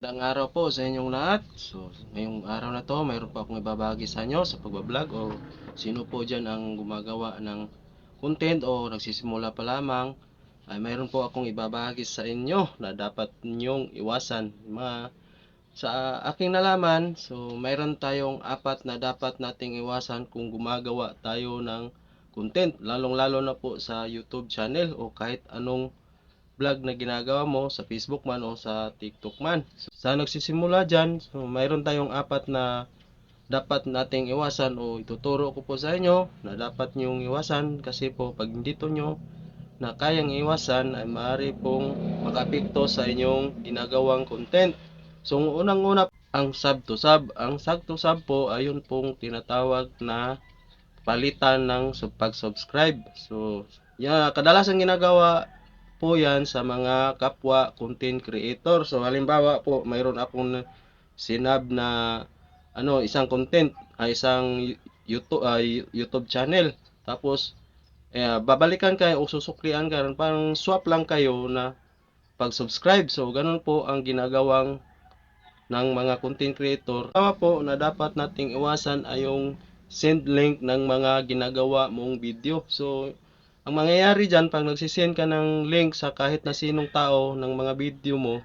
Magandang araw po sa inyong lahat. So, ngayong araw na to, mayroon po akong ibabahagi sa inyo sa pagbablog o sino po dyan ang gumagawa ng content o nagsisimula pa lamang, ay mayroon po akong ibabahagi sa inyo na dapat ninyong iwasan. Sa aking nalaman, so mayroon tayong apat na dapat nating iwasan kung gumagawa tayo ng content, lalong-lalo na po sa YouTube channel o kahit anong vlog na ginagawa mo sa Facebook man o sa TikTok man. Sa nagsisimula dyan, so mayroon tayong apat na dapat nating iwasan o ituturo ko po sa inyo na dapat nyong iwasan kasi po pag dito nyo na kayang iwasan ay maaari pong makapikto sa inyong ginagawang content. So unang-una ang sub to sub. Ang sub to sub po ay yun pong tinatawag na palitan ng pag-subscribe. So kadalasan ginagawa po yan sa mga kapwa content creator. So halimbawa po, mayroon akong sinab na isang content ay isang YouTube channel. Tapos babalikan kayo o susuklian kayo, parang swap lang kayo na pag-subscribe. So ganun po ang ginagawang ng mga content creator. Tama po na dapat nating iwasan ay yung send link ng mga ginagawa mong video. So ang mangyayari dyan, pag nagsisend ka ng link sa kahit na sinong tao ng mga video mo,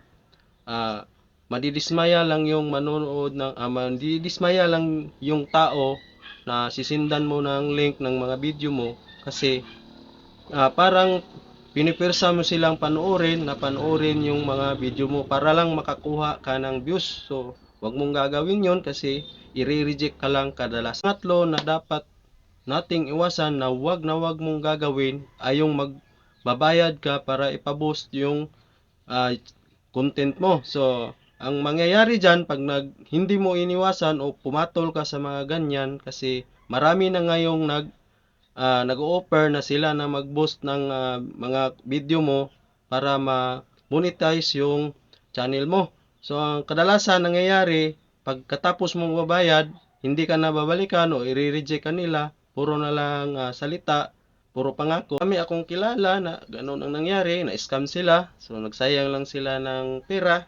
madidismaya lang yung manonood madidismaya lang yung tao na sisindan mo ng link ng mga video mo kasi parang pinipirsa mo silang panoorin yung mga video mo para lang makakuha ka ng views. So, wag mong gagawin yon kasi i-reject ka lang kadalas. Pangatlo na dapat nating iwasan na wag mong gagawin ay yung magbabayad ka para ipaboost yung content mo. So, ang mangyayari dyan, pag hindi mo iniwasan o pumatol ka sa mga ganyan, kasi marami na ngayong nag-o-offer na sila na mag-boost ng mga video mo para ma-monetize yung channel mo. So, ang kadalasan nangyayari, pagkatapos mong babayad, hindi ka na babalikan o i-reject ka nila, puro na lang salita, puro pangako. Kami akong kilala na ganun ang nangyari, na-scam sila. So, nagsayang lang sila ng pera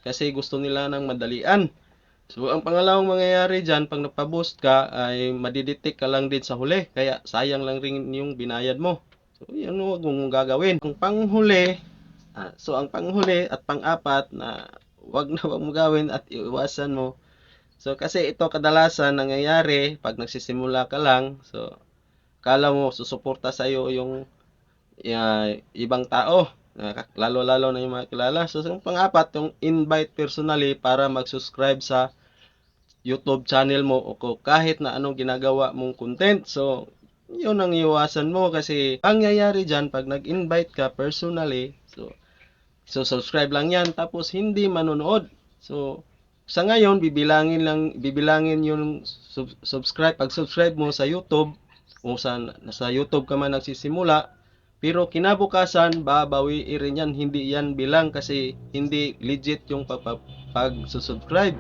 kasi gusto nila ng madalian. So, ang pangalawang mangyayari dyan, pag nagpa-boost ka, ay madidetect ka lang din sa huli. Kaya, sayang lang rin yung binayad mo. So, yan huwag mong gagawin. Ang panghuli at pang-apat na wag mo gawin at iwasan mo. So, kasi ito kadalasan nangyayari pag nagsisimula ka lang. So, kala mo susuporta sa iyo yung ibang tao. Lalo-lalo na yung mga kilala. So, yung pang-apat, yung invite personally para mag-subscribe sa YouTube channel mo o kahit na anong ginagawa mong content. So, yun ang iwasan mo kasi pangyayari dyan pag nag-invite ka personally, so subscribe lang yan tapos hindi manonood. So, sa ngayon bibilangin yung pag-subscribe mo sa YouTube o sa YouTube ka man nagsisimula, pero kinabukasan babawiin rin yan, hindi yan bilang kasi hindi legit yung pag-subscribe.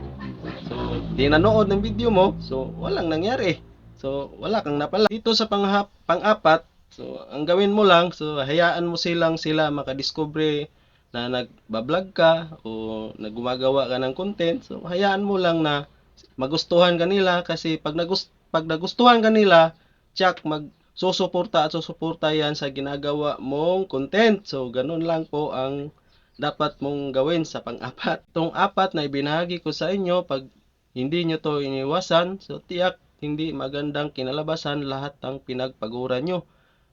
So, di nanood ng video mo, so walang nangyari. So, wala kang napala. Dito sa pang-apat, so ang gawin mo lang, so hayaan mo sila makadiscover na nagbablog ka o naggumagawa ka ng content. So, hayaan mo lang na magustuhan kanila kasi pag nagustuhan kanila, tsak susuporta yan sa ginagawa mong content. So, ganun lang po ang dapat mong gawin sa pang-apat. Itong apat na ibinahagi ko sa inyo, pag hindi nyo to iniwasan, so tiyak hindi magandang kinalabasan lahat ng pinagpaguran nyo.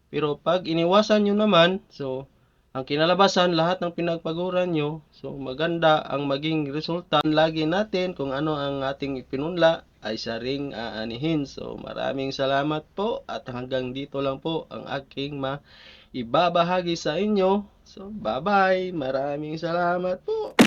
Pero pag iniwasan nyo naman, so ang kinalabasan lahat ng pinagpaguran nyo, so maganda ang maging resulta. Lagi natin kung ano ang ating ipinunla ay siya ring aanihin. So maraming salamat po at hanggang dito lang po ang aking ibabahagi sa inyo. So bye bye, maraming salamat po.